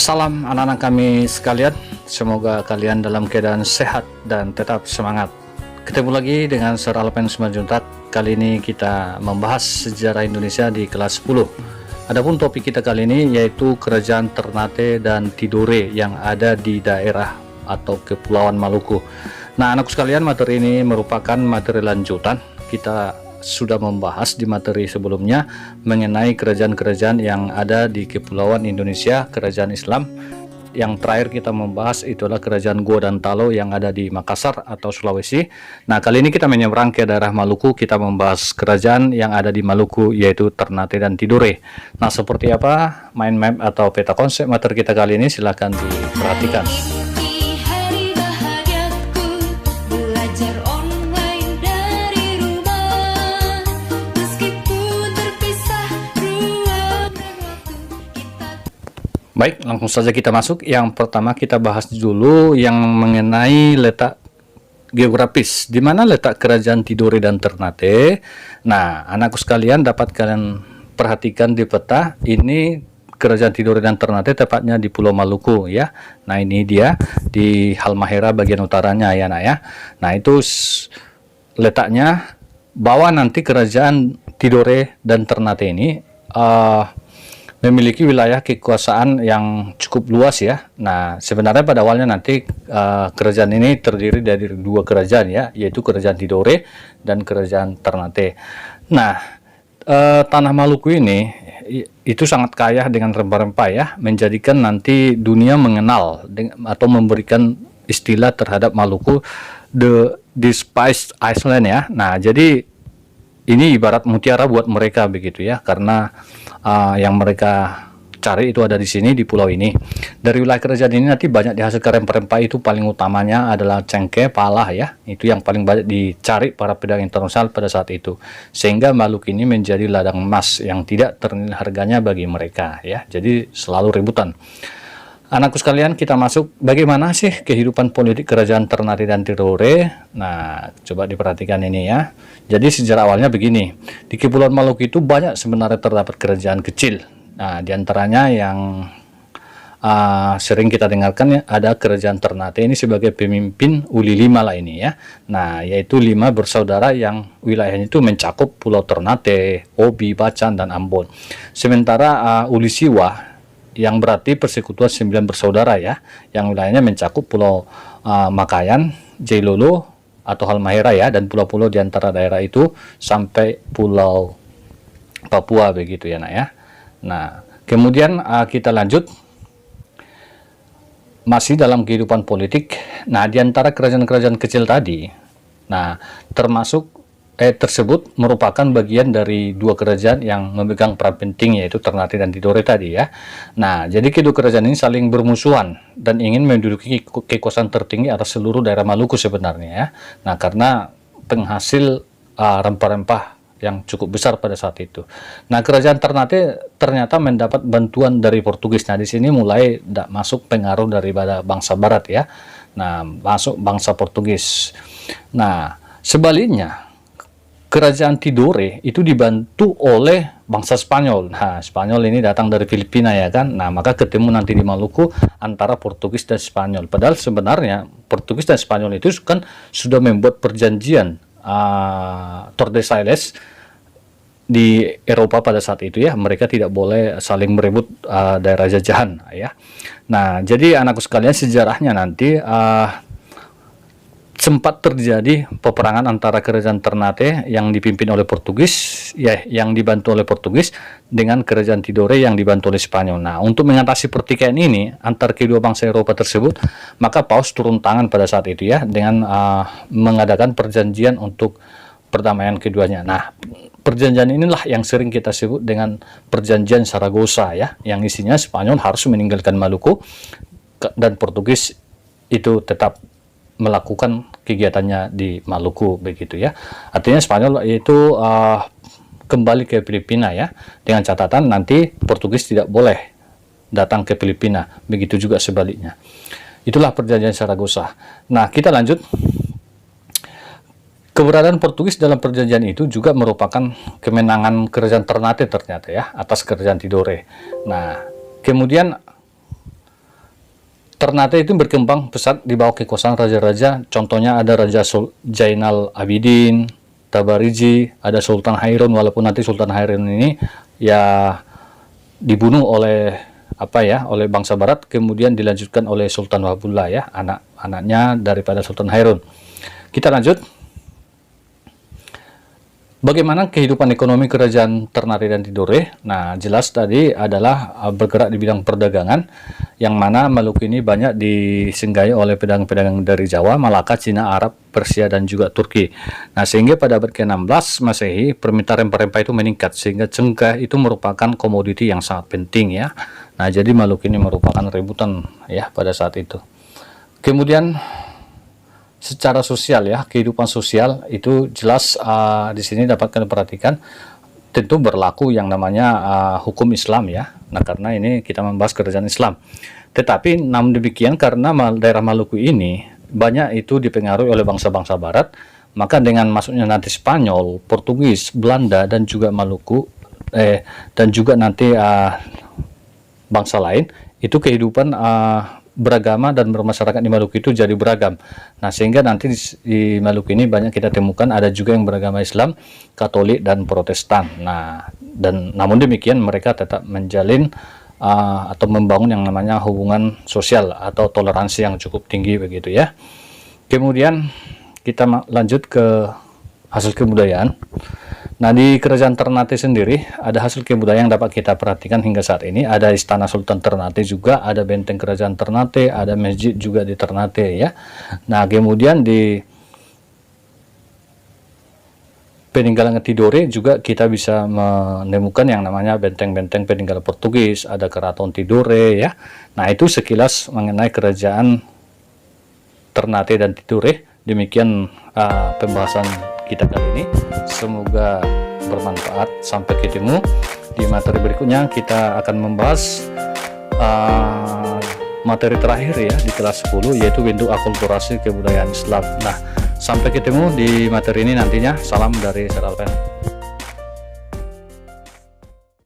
Salam anak-anak kami sekalian, semoga kalian dalam keadaan sehat dan tetap semangat. Ketemu lagi dengan Sir Alpen Simanjuntak. Kali ini kita membahas sejarah Indonesia di kelas 10. Adapun topik kita kali ini yaitu Kerajaan Ternate dan Tidore yang ada di daerah atau Kepulauan Maluku. Nah, anakku sekalian, materi ini merupakan materi lanjutan. Kita sudah membahas di materi sebelumnya mengenai kerajaan-kerajaan yang ada di Kepulauan Indonesia, kerajaan Islam. Yang terakhir kita membahas itulah kerajaan Gorontalo yang ada di Makassar atau Sulawesi. Nah, kali ini kita menyeberang ke daerah Maluku, kita membahas kerajaan yang ada di Maluku yaitu Ternate dan Tidore. Nah, seperti apa mind map atau peta konsep materi kita kali ini, silahkan diperhatikan. Baik, langsung saja kita masuk. Yang pertama kita bahas dulu yang mengenai letak geografis. Di mana letak kerajaan Tidore dan Ternate? Nah, anakku sekalian, dapat kalian perhatikan di peta ini kerajaan Tidore dan Ternate tepatnya di Pulau Maluku ya. Nah, ini dia di Halmahera bagian utaranya ya, nak ya. Nah, itu letaknya. Bahwa nanti kerajaan Tidore dan Ternate ini memiliki wilayah kekuasaan yang cukup luas ya. Nah, sebenarnya pada awalnya nanti kerajaan ini terdiri dari dua kerajaan ya, yaitu kerajaan Tidore dan kerajaan Ternate. Nah, tanah Maluku ini itu sangat kaya dengan rempah-rempah ya, menjadikan nanti dunia mengenal atau memberikan istilah terhadap Maluku the Spice Island ya. Nah, jadi ini ibarat mutiara buat mereka begitu ya, karena yang mereka cari itu ada di sini, di pulau ini. Dari wilayah kerajaan ini nanti banyak dihasilkan rempah-rempah, itu paling utamanya adalah cengkeh, pala ya. Itu yang paling banyak dicari para pedagang internasional pada saat itu. Sehingga Maluku ini menjadi ladang emas yang tidak ternilai harganya bagi mereka ya. Jadi selalu rebutan. Anakku sekalian, kita masuk bagaimana sih kehidupan politik kerajaan Ternate dan Tidore. Nah, coba diperhatikan ini ya. Jadi sejarah awalnya begini. Di Kepulauan Maluku itu banyak sebenarnya terdapat kerajaan kecil. Nah, diantaranya yang sering kita dengarkan ya, ada kerajaan Ternate ini sebagai pemimpin Uli Lima lah ini ya. Nah, yaitu 5 bersaudara yang wilayahnya itu mencakup Pulau Ternate, Obi, Bacan, dan Ambon. Sementara Uli Siwa yang berarti persekutuan 9 bersaudara ya, yang wilayahnya mencakup Pulau Makayan, Jailolo atau Halmahera ya, dan pulau-pulau di antara daerah itu sampai Pulau Papua begitu ya nak ya. Nah, kemudian kita lanjut masih dalam kehidupan politik. Nah, di antara kerajaan-kerajaan kecil tadi, nah termasuk tersebut merupakan bagian dari dua kerajaan yang memegang peran penting, yaitu Ternate dan Tidore tadi ya. Nah, jadi kedua kerajaan ini saling bermusuhan dan ingin menduduki kekuasaan tertinggi atas seluruh daerah Maluku sebenarnya ya. Nah, karena penghasil rempah-rempah yang cukup besar pada saat itu. Nah, kerajaan Ternate ternyata mendapat bantuan dari Portugis. Nah, di sini mulai masuk pengaruh daripada bangsa Barat ya. Nah, masuk bangsa Portugis. Nah, sebaliknya kerajaan Tidore itu dibantu oleh bangsa Spanyol. Nah, Spanyol ini datang dari Filipina ya kan. Nah, maka ketemu nanti di Maluku antara Portugis dan Spanyol. Padahal sebenarnya Portugis dan Spanyol itu kan sudah membuat perjanjian Tordesillas di Eropa pada saat itu ya. Mereka tidak boleh saling merebut daerah jajahan ya. Nah, jadi anakku sekalian, sejarahnya nanti sempat terjadi peperangan antara kerajaan Ternate yang dipimpin oleh Portugis ya, yang dibantu oleh Portugis, dengan kerajaan Tidore yang dibantu oleh Spanyol. Nah, untuk mengatasi pertikaian ini antar kedua bangsa Eropa tersebut, maka Paus turun tangan pada saat itu ya, dengan mengadakan perjanjian untuk perdamaian keduanya. Nah, perjanjian inilah yang sering kita sebut dengan perjanjian Saragossa ya, yang isinya Spanyol harus meninggalkan Maluku dan Portugis itu tetap melakukan kegiatannya di Maluku begitu ya. Artinya Spanyol itu kembali ke Filipina ya, dengan catatan nanti Portugis tidak boleh datang ke Filipina, begitu juga sebaliknya. Itulah perjanjian Saragossa. Nah, kita lanjut. Keberadaan Portugis dalam perjanjian itu juga merupakan kemenangan kerajaan Ternate ternyata ya, atas kerajaan Tidore. Nah, kemudian Ternate itu berkembang pesat di bawah kekuasaan raja-raja. Contohnya ada Raja Zainal Abidin, Tabariji, ada Sultan Hairun, walaupun nanti Sultan Hairun ini ya dibunuh oleh oleh bangsa Barat, kemudian dilanjutkan oleh Sultan Wahbullah ya, anak-anaknya daripada Sultan Hairun. Kita lanjut. Bagaimana kehidupan ekonomi kerajaan Ternate dan Tidore? Nah, jelas tadi adalah bergerak di bidang perdagangan, yang mana Maluku ini banyak disinggahi oleh pedagang-pedagang dari Jawa, Malaka, Cina, Arab, Persia, dan juga Turki. Nah, sehingga pada abad ke-16 Masehi, permintaan rempah-rempah itu meningkat, sehingga cengkeh itu merupakan komoditi yang sangat penting ya. Nah, jadi Maluku ini merupakan rebutan ya pada saat itu. Kemudian secara sosial ya, kehidupan sosial itu jelas di sini dapat kalian perhatikan, tentu berlaku yang namanya hukum Islam ya. Nah, karena ini kita membahas kerajaan Islam. Tetapi namun demikian, karena daerah Maluku ini banyak itu dipengaruhi oleh bangsa-bangsa Barat, maka dengan masuknya nanti Spanyol, Portugis, Belanda, dan juga Maluku dan juga nanti bangsa lain, itu kehidupan beragama dan bermasyarakat di Maluku itu jadi beragam. Nah, sehingga nanti di Maluku ini banyak kita temukan ada juga yang beragama Islam, Katolik, dan Protestan. Nah, dan namun demikian mereka tetap menjalin atau membangun yang namanya hubungan sosial atau toleransi yang cukup tinggi begitu ya. Kemudian kita lanjut ke hasil kebudayaan. Nah, di kerajaan Ternate sendiri ada hasil kebudayaan yang dapat kita perhatikan hingga saat ini. Ada istana Sultan Ternate juga, ada benteng kerajaan Ternate, ada masjid juga di Ternate ya. Nah, kemudian di peninggalan Tidore juga kita bisa menemukan yang namanya benteng-benteng peninggalan Portugis, ada keraton Tidore ya. Nah, itu sekilas mengenai kerajaan Ternate dan Tidore. Demikian pembahasan kita kali ini, semoga bermanfaat. Sampai ketemu di materi berikutnya. Kita akan membahas materi terakhir ya di kelas 10, yaitu bentuk akulturasi kebudayaan Islam. Nah, sampai ketemu di materi ini nantinya. Salam dari Seralpen.